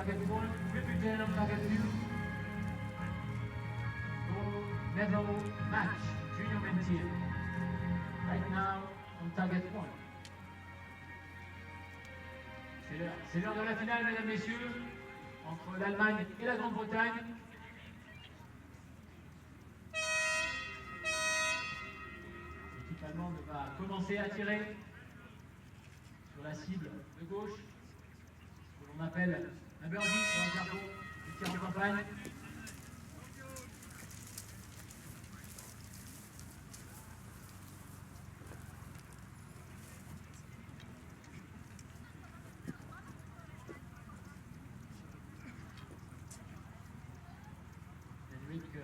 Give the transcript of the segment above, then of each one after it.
target 1, Reputation on target 2. Gold medal match, junior men team. Right now on target 1. C'est l'heure de la finale, mesdames, messieurs, entre l'Allemagne et la Grande-Bretagne. L'équipe allemande va commencer à tirer sur la cible de gauche, ce que l'on appelle un birdie dans le jargon du tir en campagne. Henrik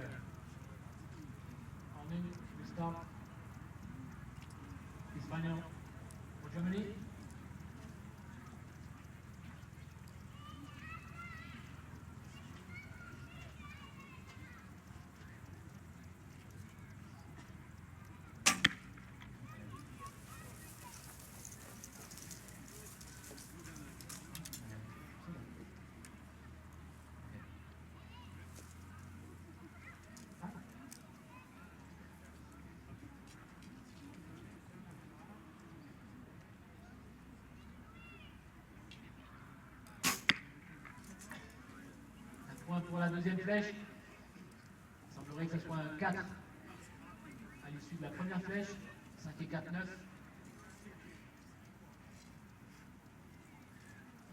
en ligne, we start his final for Germany. Pour la deuxième flèche, il semblerait que ce soit un 4 à l'issue de la première flèche, 5 et 4, 9.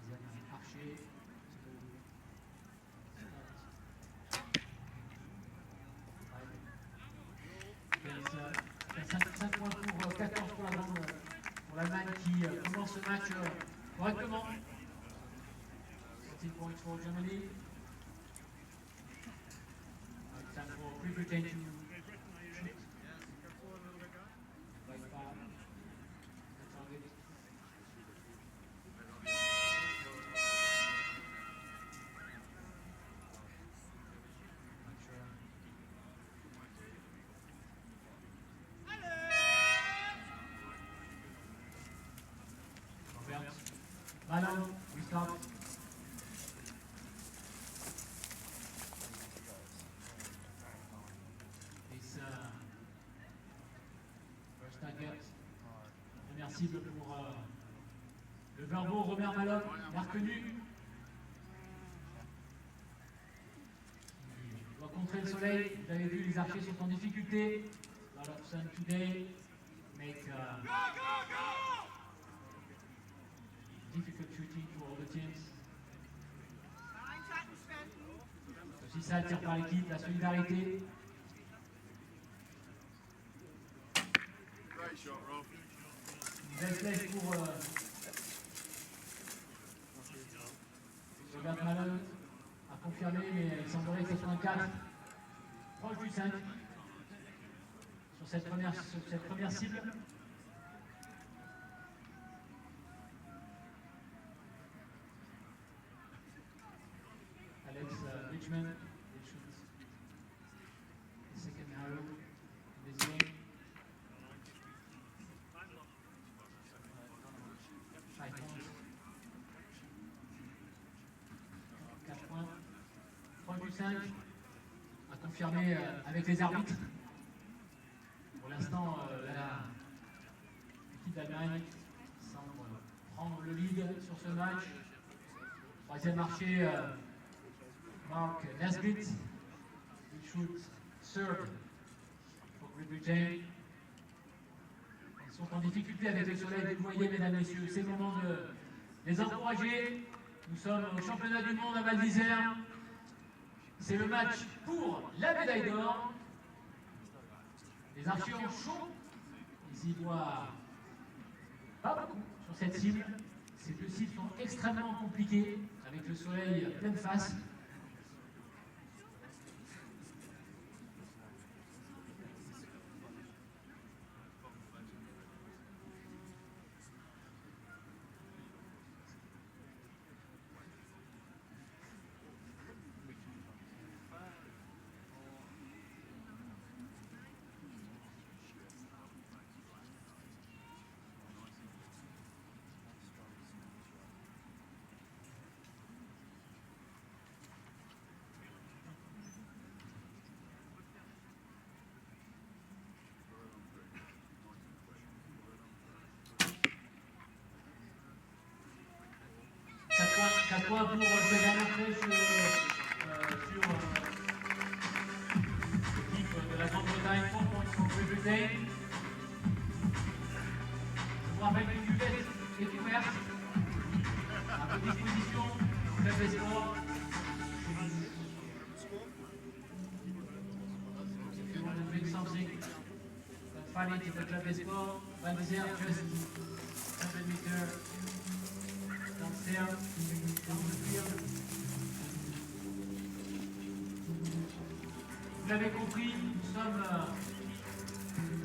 Deuxième archer. 5 points pour 14 pour l'Allemagne qui commence ce match correctement. 14 points pour Germany. Time for Reputation to shoot. Right back. The target. Malone, we start. First target. Première cible pour le Verbo, Robert Malone, l'a reconnu. Il doit contrer le soleil. Vous avez vu, les archers sont en difficulté. A lot of sun today. Make difficult shooting for all the teams. Aussi ça tire par l'équipe, la solidarité. Une belle flèche pour Robert Malone à confirmer, mais il semblerait que ce soit un 4 proche du 5 sur cette première cible. Alex Richmond, il shoot the second arrow in this game. 5 points. 4 points. Proche du 5 à confirmer avec les arbitres. Pour l'instant, l'équipe d'Allemagne semble prendre le lead sur ce match. Troisième marché, Mark Nesbitt, il shoot third pour Great Britain. Ils sont en difficulté avec le soleil, vous le voyez, mesdames et messieurs. C'est le moment de les encourager. Nous sommes au championnat du monde à Val d'Isère. C'est le match pour la médaille d'or. Les archers ont chaud. Ils y voient pas beaucoup sur cette cible. Ces deux cibles sont extrêmement compliquées avec le soleil pleine face. 4 points pour cette dernière flèche sur l'équipe de la Grande-Bretagne, 3 points pour Great Britain. Je vous rappelle qu'une cuvette est ouverte à votre disposition, Club des Sports. If you want to drink something, find it in the Club des Sports. Val d'Isère, just 100 meters downstairs, down the field. Vous l'avez compris, nous sommes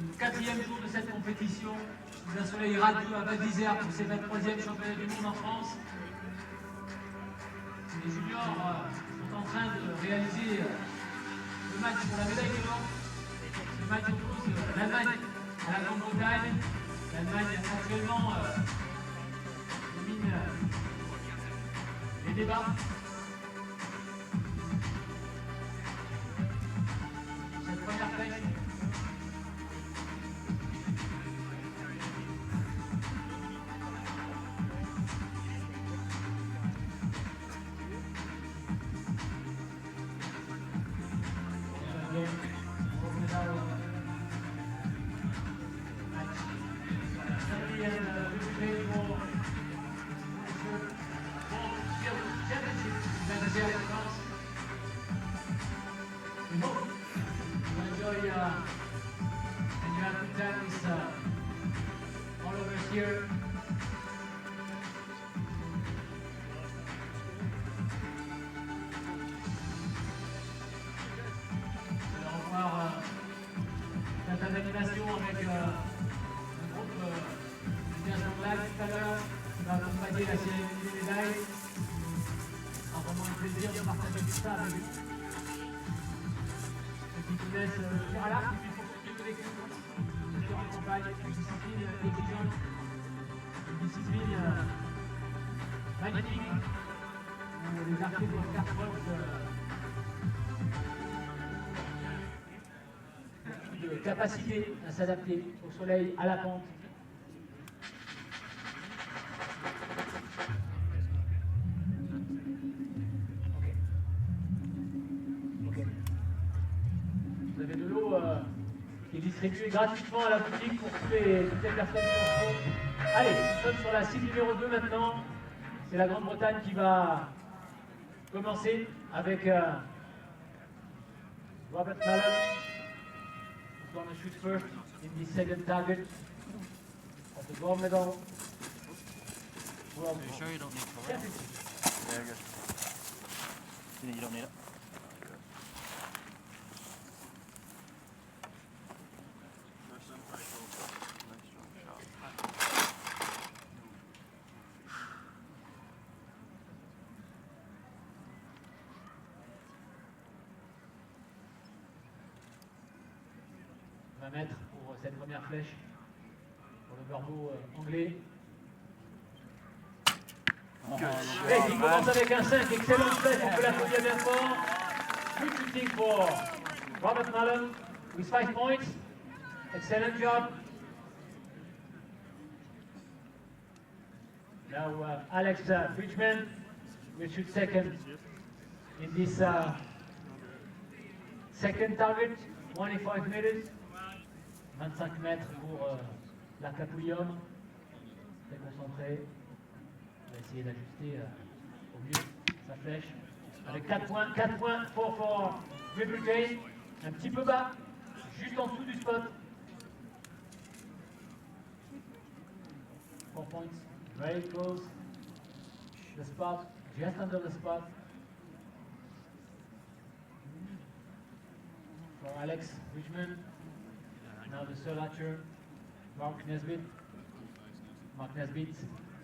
au 4e jour de cette compétition, sous un soleil radieux à Val d'Isère pour ces 23e championnats du monde en France. Les juniors sont en train de réaliser le match pour la médaille d'or. Le match oppose l'Allemagne à la Grande-Bretagne. L'Allemagne actuellement domine les débats. Cette première flèche. We hope you enjoy and you have good time with all of us here. Nous allons voir un tas d'animations avec un groupe bien sur live tout à l'heure qui va accompagner la cérémonie des médailles. C'est vraiment un plaisir de partager tout ça avec vous. Qui vous laisse tir à l'arc et puis pour ceux qui vous découvrent, qui accompagne une discipline exigeante, une discipline magnifique, où les archers doivent faire preuve de capacité à s'adapter au soleil, à la pente. Vous avez de l'eau qui est distribuée gratuitement à la boutique pour toutes les personnes qui en font. Allez, nous sommes sur la cible numéro 2 maintenant. C'est la Grande-Bretagne qui va commencer avec Robert Mallon, who's going to shoot first in the second target of the gold medal. Are you sure you don't need cover? Yeah. Very good. You don't need it? On va mettre pour cette première flèche, pour le corbeau anglais. Et qui commence avec un 5, excellente flèche, on peut l'applaudir bien fort. Good shooting for Robert Mallon with 5 points. Excellent job. Now Alex Bridgman will shoot second in this second target, 25 meters. 25 mètres pour l'arc à poulium. Très concentré. On va essayer d'ajuster au mieux sa flèche. Avec 4 points pour Great Britain. Un petit peu bas, juste en dessous du spot. 4 points, very close. The spot, just under the spot. For Alex Bridgman. Now the third archer, Mark Nesbitt. Mark Nesbitt,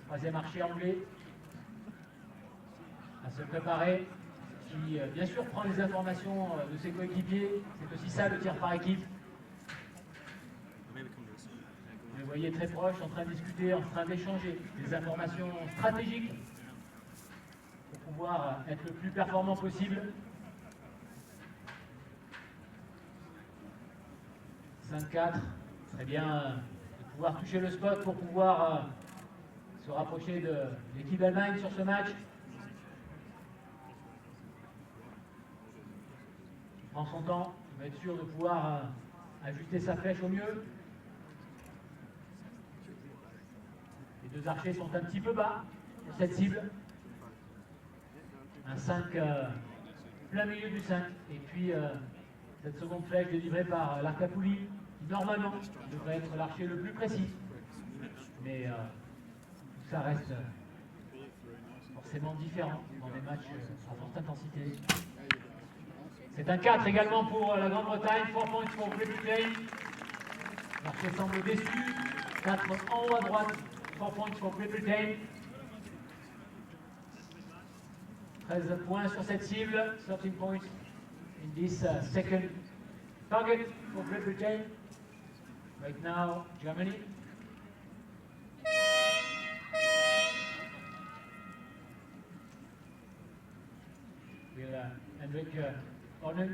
troisième archer anglais, à se préparer, qui bien sûr prend les informations de ses coéquipiers. C'est aussi ça le tir par équipe. Vous les voyez très proches, en train de discuter, en train d'échanger des informations stratégiques pour pouvoir être le plus performant possible. 5-4, très bien de pouvoir toucher le spot pour pouvoir se rapprocher de l'équipe d'Allemagne sur ce match. prend son temps, il va être sûr de pouvoir ajuster sa flèche au mieux. Les deux archers sont un petit peu bas sur cette cible. Un 5 plein milieu du 5. Et puis cette seconde flèche délivrée par l'Arcapouli, qui normalement devrait être l'archer le plus précis. Mais tout ça reste forcément différent dans des matchs à forte intensité. C'est un 4 également pour la Grande-Bretagne, 4 points pour Great Britain. L'archer semble déçu, 4 en haut à droite, 4 points pour Great Britain. 13 points sur cette cible, 13 points in this second target for Great Britain. Right now, Germany. Will Hendrik Onuk,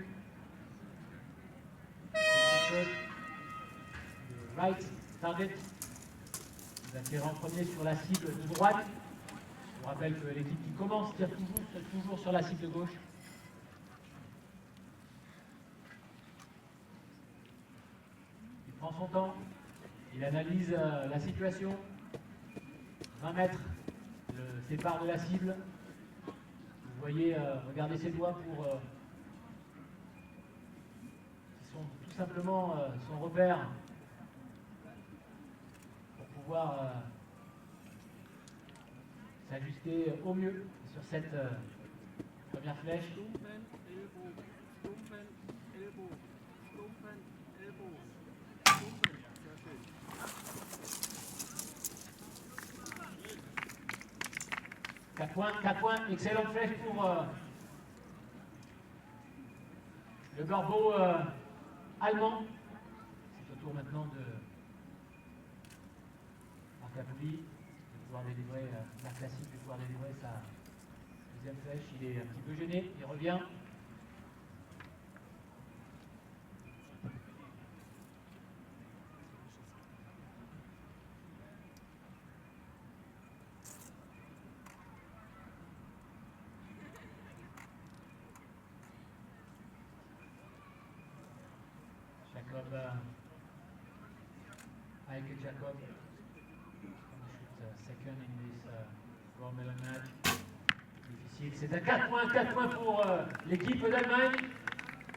the right target. Il va tirer en premier sur la cible de droite. Je vous rappelle que l'équipe qui commence tire toujours sur la cible de gauche. Il prend son temps, il analyse la situation. 20 mètres le sépare de la cible. Vous voyez, regardez ses doigts qui sont tout simplement son repère pour pouvoir s'ajuster au mieux sur cette première flèche. Quatre points, excellente flèche pour le Gorbeau allemand. C'est au tour maintenant de Arcapouli de pouvoir délivrer la classique, de pouvoir délivrer sa deuxième flèche. Il est un petit peu gêné, il revient. Heike Jacob shoot second in this gold medal match. Difficile, c'est à 4 points pour l'équipe d'Allemagne.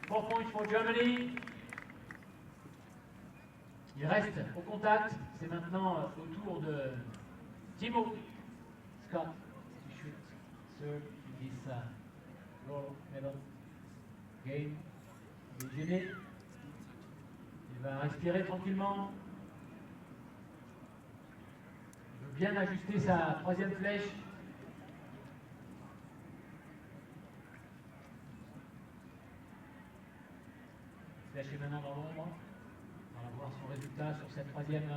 4 points pour Germany. Il reste au contact, c'est maintenant au tour de Timo Scott to shoot third in this gold medal game. Il est gêné. Il va respirer tranquillement. Il veut bien ajuster sa troisième flèche. Flèche est maintenant dans l'ombre. On va voir son résultat sur cette troisième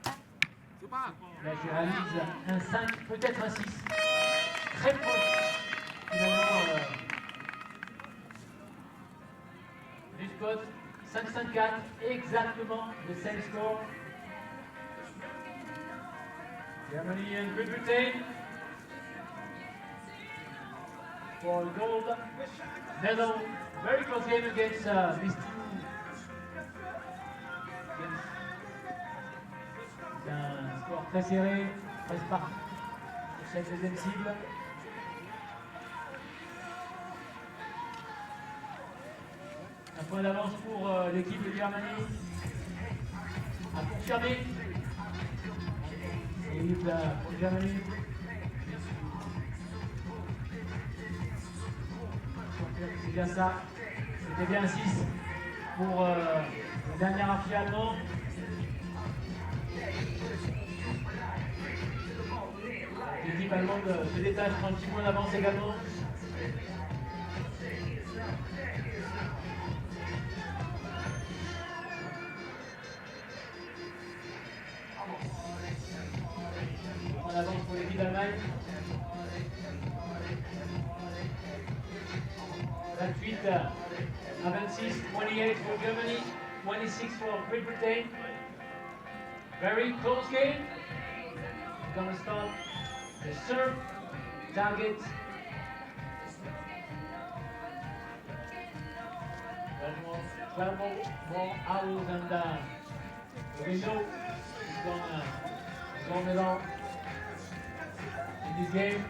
flèche. Il réalise un 5, peut-être un 6. Très proche finalement. Du spot, 5-5-4, exactement le same score. Germany and Great Britain for gold medal. Very close game against these two. C'est un score très serré, 13 parties sur cette deuxième cible. Un point d'avance pour l'équipe de Germany. À confirmer. L'équipe pour Germany. C'est bien ça. C'était bien 6 pour le dernier archer allemand. L'équipe allemande se détache pour un petit point d'avance également. En avance pour l'équipe d'Allemagne. 28 à 26, 28 for Germany, 26 for Great Britain. Very close game. We're going to start the serve target. 12 more hours and we know he's gonna gold medal in this game.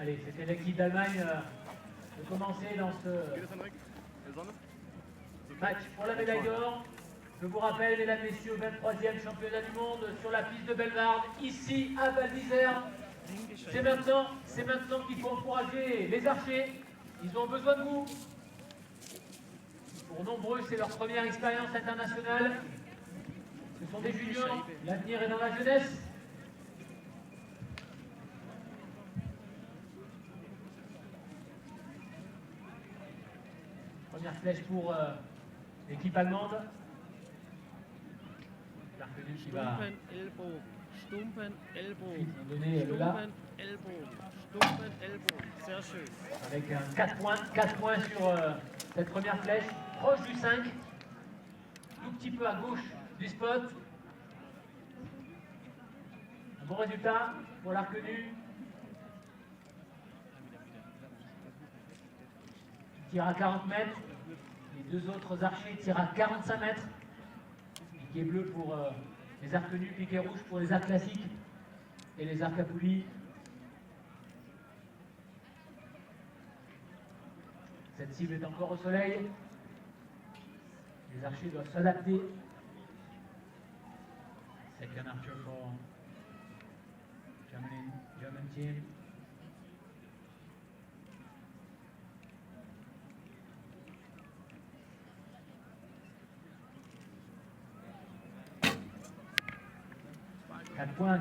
Allez, c'était l'équipe d'Allemagne de commencer dans ce match pour la médaille d'or. Je vous rappelle, mesdames, messieurs, 23e championnat du monde sur la piste de Bellewaerde, ici à Val d'Isère. C'est maintenant qu'il faut encourager les archers. Ils ont besoin de vous. Pour nombreux, c'est leur première expérience internationale. Ce sont des juniors, l'avenir est dans la jeunesse. Première flèche pour l'équipe allemande. L'arc qui va donner le là. Avec un 4 points sur cette première flèche, proche du 5, tout petit peu à gauche du spot. Un bon résultat pour l'arc nu. Il tire à 40 mètres. Les deux autres archers tirent à 45 mètres. Piqué bleu pour les arcs nus, piqué rouge pour les arcs classiques et les arcs à poulies. Cette cible est encore au soleil. Les archers doivent s'adapter. Second archer for German team.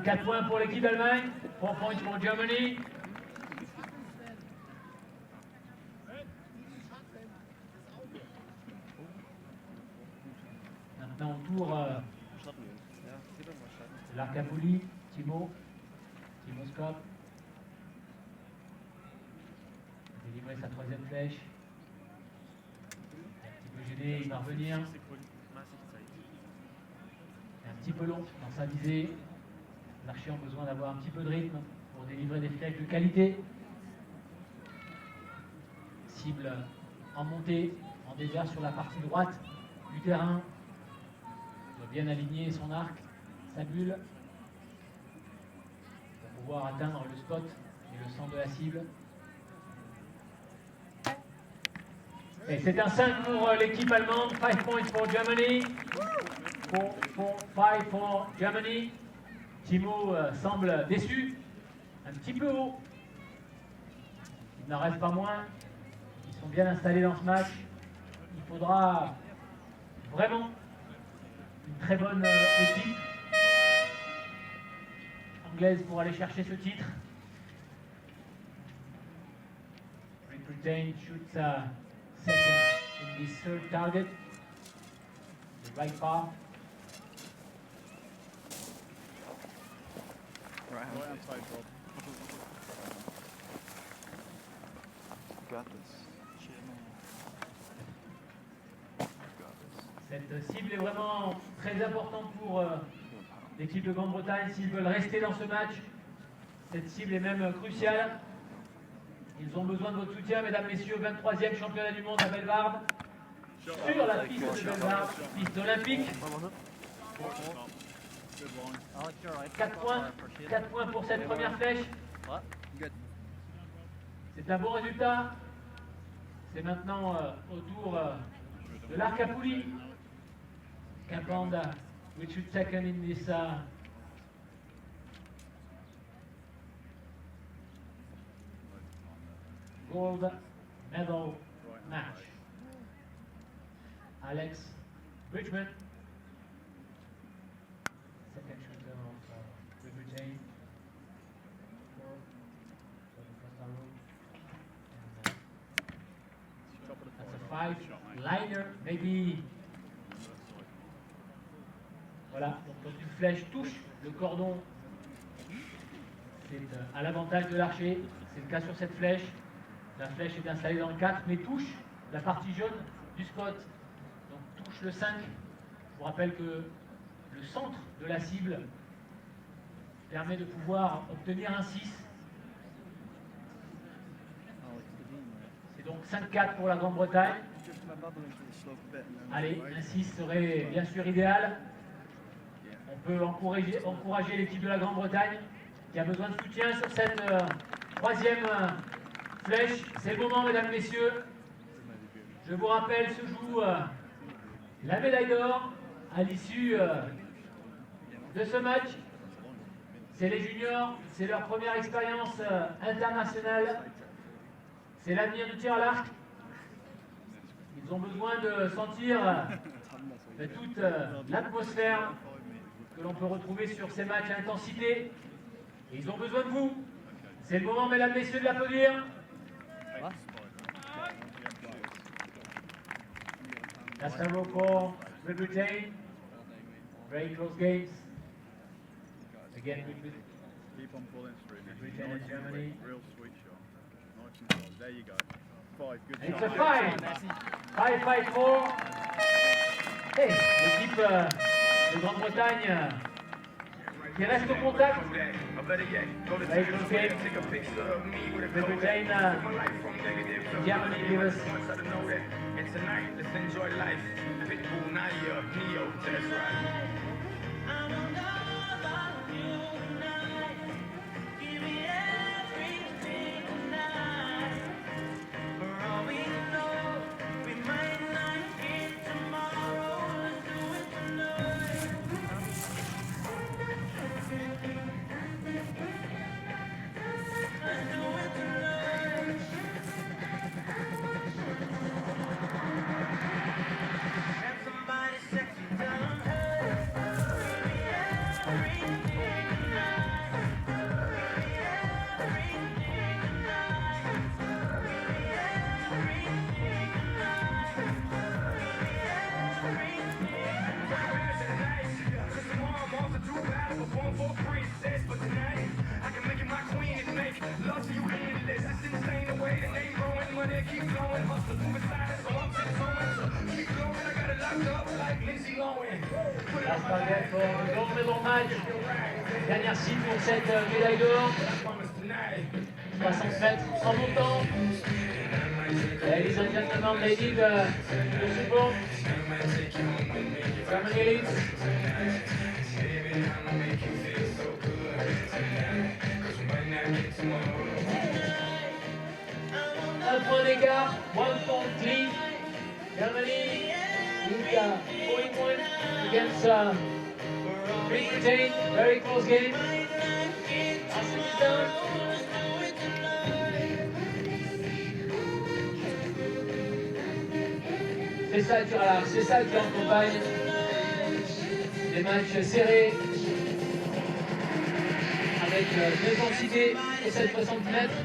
Quatre points pour l'équipe d'Allemagne. 4 points pour Germany. Maintenant au tour de l'arc à poulies, Timo Scott. Délivrer sa troisième flèche. Un petit peu gêné, il va revenir. Un petit peu long dans sa visée. Les archers ont besoin d'avoir un petit peu de rythme pour délivrer des flèches de qualité. Cible en montée, en désert sur la partie droite du terrain. Il doit bien aligner son arc, sa bulle, pour pouvoir atteindre le spot et le centre de la cible. Et c'est un 5 pour l'équipe allemande, 5 points pour Germany. 5 pour Germany. Timo semble déçu, un petit peu haut. Il n'en reste pas moins. Ils sont bien installés dans ce match. Il faudra vraiment une très bonne équipe anglaise pour aller chercher ce titre. Great Britain shoots second in this third target. The right path. Right hand side, Rob. Got this. Cette cible est vraiment très importante pour l'équipe de Grande-Bretagne s'ils veulent rester dans ce match. Cette cible est même cruciale. Ils ont besoin de votre soutien, mesdames, messieurs. 23e championnat du monde à Bellewaerde. Sur la piste de Bellewaerde, piste olympique. 4 points pour cette première flèche. C'est un bon résultat. C'est maintenant au tour de l'arc à poulies. Kapanda, which should second in this gold medal match. Alex Bridgman, second shooter of Great Britain. That's a 5-liner, maybe. Voilà, donc quand une flèche touche le cordon, c'est à l'avantage de l'archer. C'est le cas sur cette flèche. La flèche est installée dans le 4, mais touche la partie jaune du spot. Donc touche le 5. Je vous rappelle que le centre de la cible permet de pouvoir obtenir un 6. C'est donc 5-4 pour la Grande-Bretagne. Allez, un 6 serait bien sûr idéal. On peut encourager l'équipe de la Grande-Bretagne qui a besoin de soutien sur cette troisième flèche. C'est le moment, mesdames, messieurs. Je vous rappelle, se joue la médaille d'or à l'issue de ce match. C'est les juniors, c'est leur première expérience internationale. C'est l'avenir du tir à l'arc. Ils ont besoin de sentir toute l'atmosphère que l'on peut retrouver sur ces matchs à intensité. Et ils ont besoin de vous. C'est le moment, mesdames, messieurs, de l'applaudir. That's a roll call. Great Britain. Very close games. Again, Keep on pulling through. Britain and Germany. Real sweet shot. Nice and close. There you go. 5. Good And it's shot. a 5-5-4. Hey, l'équipe de Grande-Bretagne qui reste au contact. Very close game. Great Britain, Germany give us And tonight, let's enjoy life. Pitbull, Nadia, Neo, Test Ride. Last target pour le grand medal match. Dernière cible pour cette médaille d'or. 60 mètres en montant. Ladies and gentlemen, they need the support. Germany leads. Un point d'écart, 1 point lead. Germany with 4 points against Great Britain. Very close game. Arsenal is down. C'est ça le tir à l'arc, c'est ça qui accompagne des matchs serrés avec de l'intensité et 760 mètres.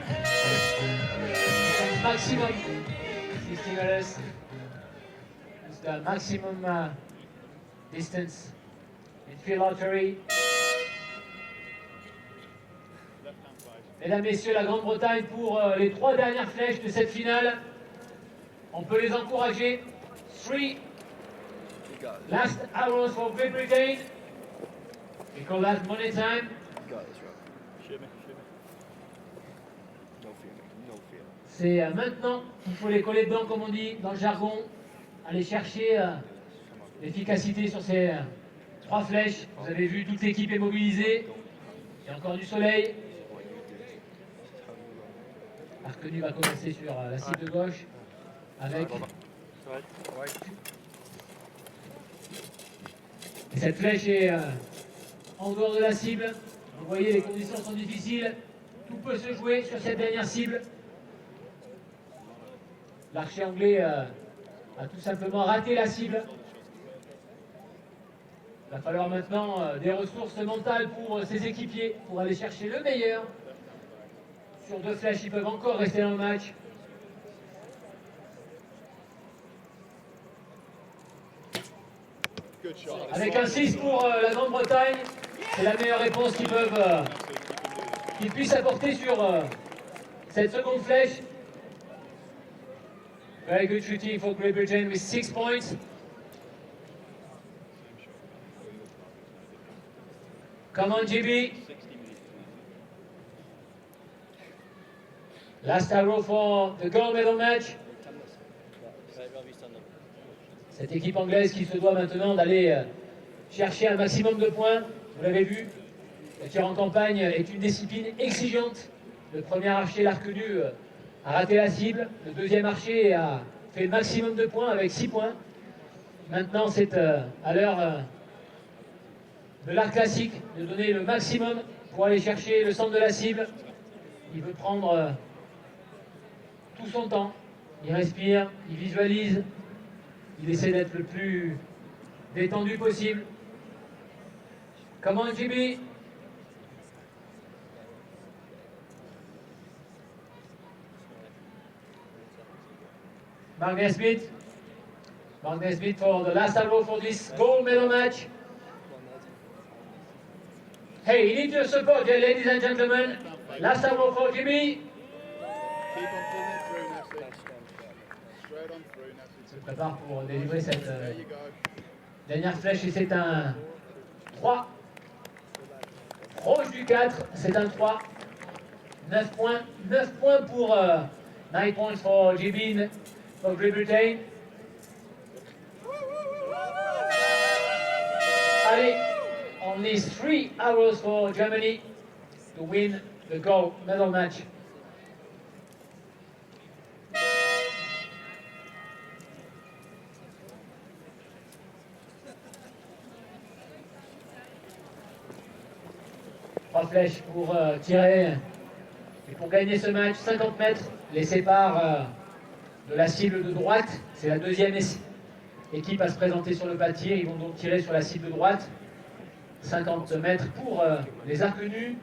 Maximum 60 meters. It's the maximum distance in field archery. Mesdames, Messieurs, la Grande-Bretagne pour les 3 dernières flèches de cette finale. On peut les encourager. 3 last arrows for Great Britain. We call that money time. C'est maintenant qu'il faut les coller dedans, comme on dit dans le jargon. Aller chercher l'efficacité sur ces 3 flèches. Vous avez vu, toute l'équipe est mobilisée. Il y a encore du soleil. Arkenu va commencer sur la cible de gauche avec. Et cette flèche est en dehors de la cible. Vous voyez, les conditions sont difficiles. Tout peut se jouer sur cette dernière cible. L'archer anglais a tout simplement raté la cible. Il va falloir maintenant des ressources mentales pour ses équipiers, pour aller chercher le meilleur. Sur 2 flèches, ils peuvent encore rester dans le match. Good Avec un 6 pour la Grande-Bretagne, c'est la meilleure réponse qu'ils puissent apporter sur cette seconde flèche. Very good shooting for Great Britain with 6 points. Come on, GB. Last arrow for the gold medal match. Cette équipe anglaise qui se doit maintenant d'aller chercher un maximum de points. Vous l'avez vu, le tir en campagne est une discipline exigeante. Le premier archer, l'arc nu, a raté la cible. Le deuxième archer a fait le maximum de points avec 6 points. Maintenant, c'est à l'heure de l'art classique de donner le maximum pour aller chercher le centre de la cible. Il veut prendre tout son temps. Il respire, il visualise, il essaie d'être le plus détendu possible. Come on, GB. Mark Nesbitt. Mark Nesbitt for the last arrow for this gold medal match. Hey, you need your support, yeah, ladies and gentlemen. Last arrow for GB. Keep on pulling it through, Nessie. Straight on through, Nessie. Se prépare pour délivrer cette There you go. dernière flèche et c'est un 3. Proche du 4, c'est un 3. 9 points. 9 points pour 9 points for GB for Great Britain. Allez, only 3 hours for Germany to win the gold medal match. Trois flèches pour tirer et pour gagner ce match. 50 mètres les séparent de la cible de droite. C'est la deuxième équipe à se présenter sur le pas de tir. Ils vont donc tirer sur la cible de droite. 50 mètres pour les arcs nus.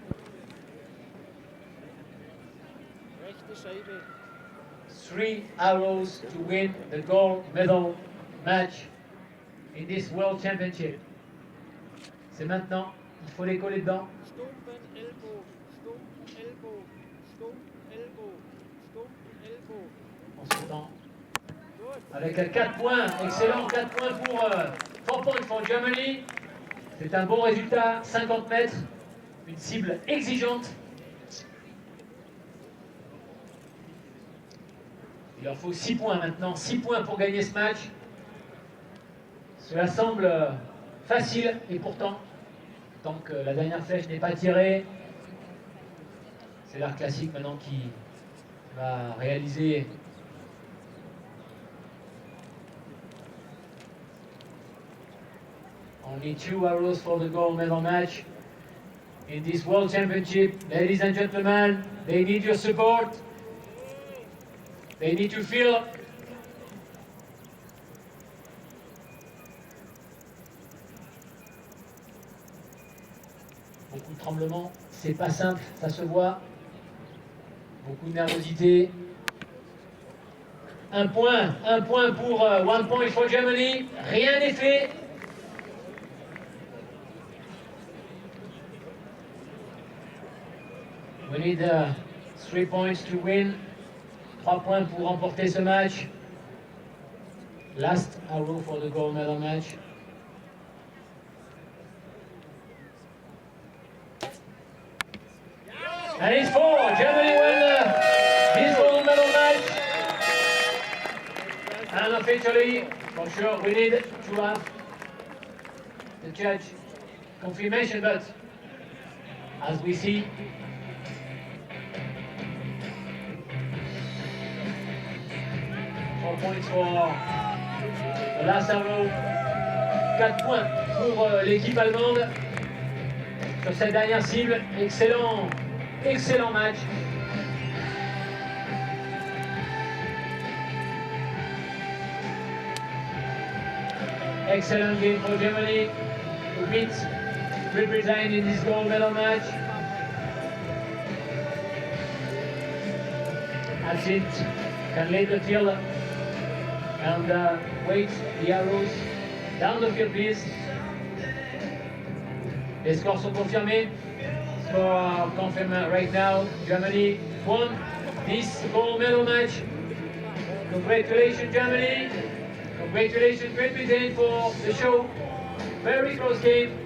3 arrows to win the gold medal match in this World Championship. C'est maintenant, il faut les coller dedans. En ce temps, avec 4 points, excellent, 4 points pour 4 points for Germany. C'est un bon résultat, 50 mètres, une cible exigeante. Il leur faut 6 points maintenant, 6 points pour gagner ce match. Cela semble facile et pourtant, tant que la dernière flèche n'est pas tirée, c'est l'art classique maintenant qui va réaliser only 2 arrows for the gold medal match in this World Championship. Ladies and gentlemen, they need your support. They need to feel beaucoup de tremblements, c'est pas simple, ça se voit. Beaucoup de nervosité. Un point pour 1 point for Germany. Rien n'est fait. We need 3 points to win. 3 points pour remporter ce match. Last arrow for the gold medal match. And it's 4. Germany win this gold medal match. And officially, for sure, we need to have the judge confirmation, but as we see, points for the last arrow. 4 points pour l'équipe allemande sur cette dernière cible. Excellent, excellent match. Excellent game for Germany to beat Great Britain in this gold medal match. As it can lead the field and wait the arrows Down the field, please. Les scores sont confirmés. Score are confirmed right now. Germany won this gold medal match. Congratulations, Germany. Congratulations, Great Britain, for the show. Very close game.